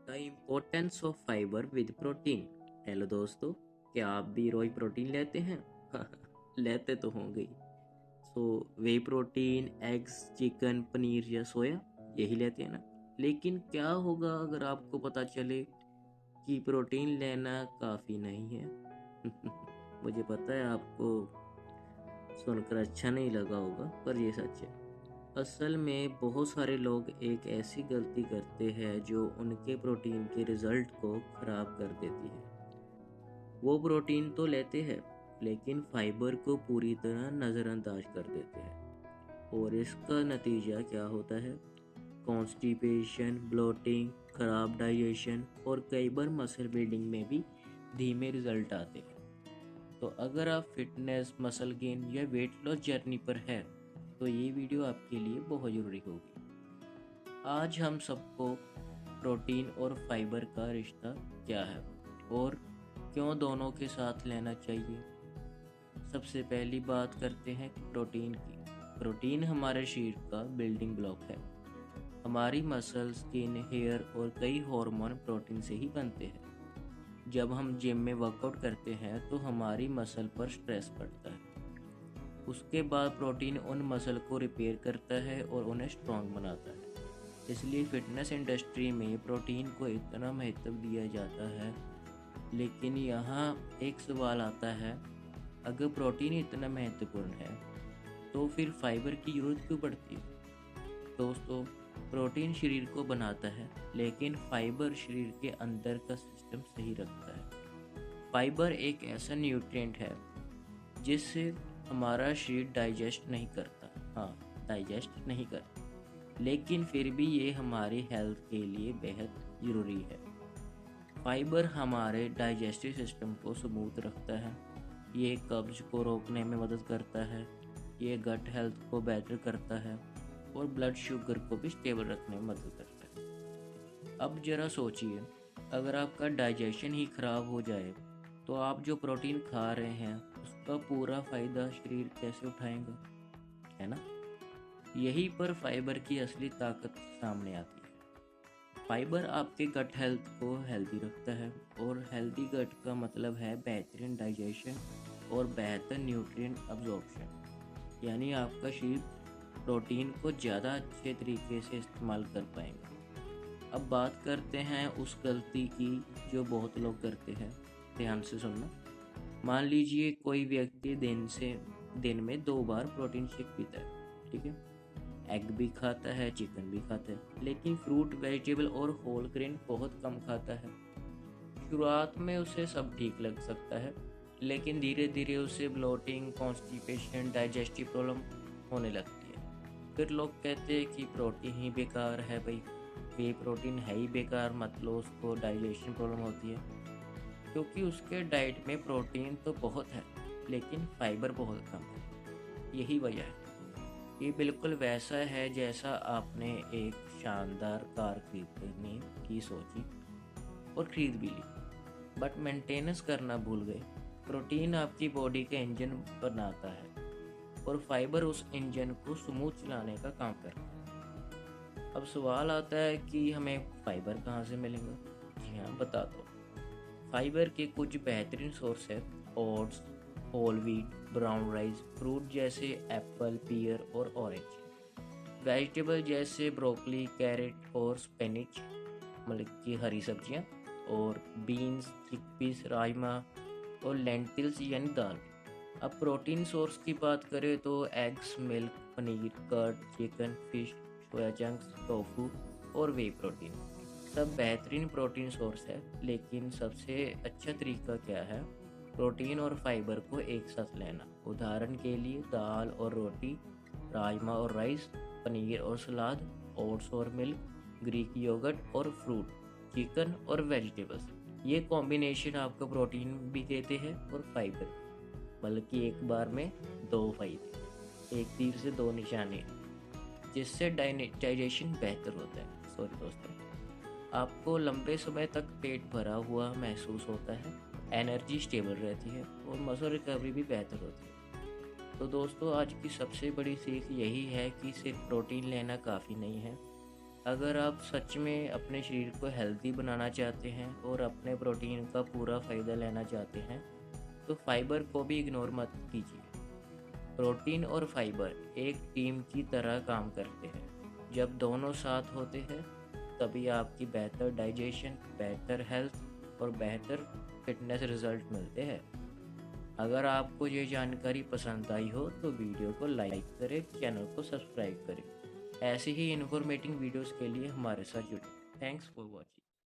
The importance of fibre with protein. Hello दोस्तों, क्या आप भी रोज प्रोटीन लेते हैं? लेते तो होंगे ही। वे प्रोटीन, एग्स, चिकन, पनीर या सोया, यही लेते हैं ना। लेकिन क्या होगा अगर आपको पता चले कि प्रोटीन लेना काफ़ी नहीं है? मुझे पता है आपको सुनकर अच्छा नहीं लगा होगा, पर ये सच है। असल में बहुत सारे लोग एक ऐसी गलती करते हैं जो उनके प्रोटीन के रिजल्ट को ख़राब कर देती है। वो प्रोटीन तो लेते हैं, लेकिन फाइबर को पूरी तरह नज़रअंदाज कर देते हैं। और इसका नतीजा क्या होता है? कॉन्स्टिपेशन, ब्लोटिंग, खराब डाइजेशन और कई बार मसल बिल्डिंग में भी धीमे रिजल्ट आते हैं। तो अगर आप फिटनेस, मसल गेन या वेट लॉस जर्नी पर है, तो ये वीडियो आपके लिए बहुत ज़रूरी होगी। आज हम सबको प्रोटीन और फाइबर का रिश्ता क्या है और क्यों दोनों के साथ लेना चाहिए। सबसे पहली बात करते हैं प्रोटीन की। प्रोटीन हमारे शरीर का बिल्डिंग ब्लॉक है। हमारी मसल, स्किन, हेयर और कई हार्मोन प्रोटीन से ही बनते हैं। जब हम जिम में वर्कआउट करते हैं तो हमारी मसल पर स्ट्रेस पड़ता है। उसके बाद प्रोटीन उन मसल को रिपेयर करता है और उन्हें स्ट्रॉन्ग बनाता है। इसलिए फिटनेस इंडस्ट्री में प्रोटीन को इतना महत्व दिया जाता है। लेकिन यहाँ एक सवाल आता है, अगर प्रोटीन इतना महत्वपूर्ण है तो फिर फाइबर की ज़रूरत क्यों पड़ती है? दोस्तों, प्रोटीन शरीर को बनाता है, लेकिन फाइबर शरीर के अंदर का सिस्टम सही रखता है। फाइबर एक ऐसा न्यूट्रिएंट है जिससे हमारा शरीर डाइजेस्ट नहीं करता। हाँ, डाइजेस्ट नहीं करता, लेकिन फिर भी ये हमारी हेल्थ के लिए बेहद ज़रूरी है। फाइबर हमारे डाइजेस्टिव सिस्टम को स्मूथ रखता है। ये कब्ज को रोकने में मदद करता है। ये गट हेल्थ को बेटर करता है और ब्लड शुगर को भी स्टेबल रखने में मदद करता है। अब जरा सोचिए, अगर आपका डाइजेशन ही खराब हो जाए तो आप जो प्रोटीन खा रहे हैं उसका पूरा फ़ायदा शरीर कैसे उठाएगा, है ना? यहीं पर फाइबर की असली ताकत सामने आती है। फाइबर आपके गट हेल्थ को हेल्दी रखता है, और हेल्दी गट का मतलब है बेहतरीन डाइजेशन और बेहतर न्यूट्रिएंट अब्जॉर्प्शन। यानी आपका शरीर प्रोटीन को ज़्यादा अच्छे तरीके से इस्तेमाल कर पाएंगे। अब बात करते हैं उस गलती की जो बहुत लोग करते हैं। ध्यान से सुनना। मान लीजिए कोई व्यक्ति दिन में 2 बार प्रोटीन शेक पीता है, ठीक है? एग भी खाता है, चिकन भी खाता है, लेकिन फ्रूट, वेजिटेबल और होल ग्रेन बहुत कम खाता है। शुरुआत में उसे सब ठीक लग सकता है, लेकिन धीरे धीरे उसे ब्लोटिंग, कॉन्स्टिपेशन, डाइजेस्टिव प्रॉब्लम होने लगती है। फिर लोग कहते हैं कि प्रोटीन ही बेकार है भाई, वे प्रोटीन है ही बेकार, मतलब उसको डाइजेशन प्रॉब्लम होती है। क्योंकि उसके डाइट में प्रोटीन तो बहुत है, लेकिन फाइबर बहुत कम है। यही वजह है। ये बिल्कुल वैसा है जैसा आपने एक शानदार कार खरीदने की सोची और खरीद भी ली, बट मेंटेनेंस करना भूल गए। प्रोटीन आपकी बॉडी का इंजन बनाता है और फाइबर उस इंजन को स्मूथ चलाने का काम करता है। अब सवाल आता है कि हमें फाइबर कहाँ से मिलेंगे? जी हाँ, बता दो। फाइबर के कुछ बेहतरीन सोर्स है oats, whole wheat, brown rice, fruit जैसे एप्पल, पियर और ऑरेंज, वेजिटेबल जैसे ब्रोकली, कैरेट और स्पिनच, मतलब कि हरी सब्जियां, और बीन्स, चिकपीस, राजमा और लेंटिल्स यानी दाल। अब प्रोटीन सोर्स की बात करें तो eggs, milk, paneer, curd, chicken, fish, soya chunks, tofu और वे प्रोटीन सब बेहतरीन प्रोटीन सोर्स है। लेकिन सबसे अच्छा तरीका क्या है? प्रोटीन और फाइबर को एक साथ लेना। उदाहरण के लिए दाल और रोटी, राजमा और राइस, पनीर और सलाद, ओट्स और मिल्क, ग्रीक योगर्ट और फ्रूट, चिकन और वेजिटेबल्स। ये कॉम्बिनेशन आपको प्रोटीन भी देते हैं और फाइबर भी। बल्कि एक बार में 2 फायदे, एक तीर से 2 निशाने, जिससे डाइजेशन बेहतर होता है। सॉरी दोस्तों, आपको लंबे समय तक पेट भरा हुआ महसूस होता है, एनर्जी स्टेबल रहती है और मसल रिकवरी भी बेहतर होती है। तो दोस्तों, आज की सबसे बड़ी सीख यही है कि सिर्फ प्रोटीन लेना काफ़ी नहीं है। अगर आप सच में अपने शरीर को हेल्दी बनाना चाहते हैं और अपने प्रोटीन का पूरा फ़ायदा लेना चाहते हैं तो फाइबर को भी इग्नोर मत कीजिए। प्रोटीन और फाइबर एक टीम की तरह काम करते हैं। जब दोनों साथ होते हैं तभी आपकी बेहतर डाइजेशन, बेहतर हेल्थ और बेहतर फिटनेस रिजल्ट मिलते हैं। अगर आपको ये जानकारी पसंद आई हो तो वीडियो को लाइक करें, चैनल को सब्सक्राइब करें। ऐसे ही इन्फॉर्मेटिव वीडियोस के लिए हमारे साथ जुड़ें। Thanks for watching.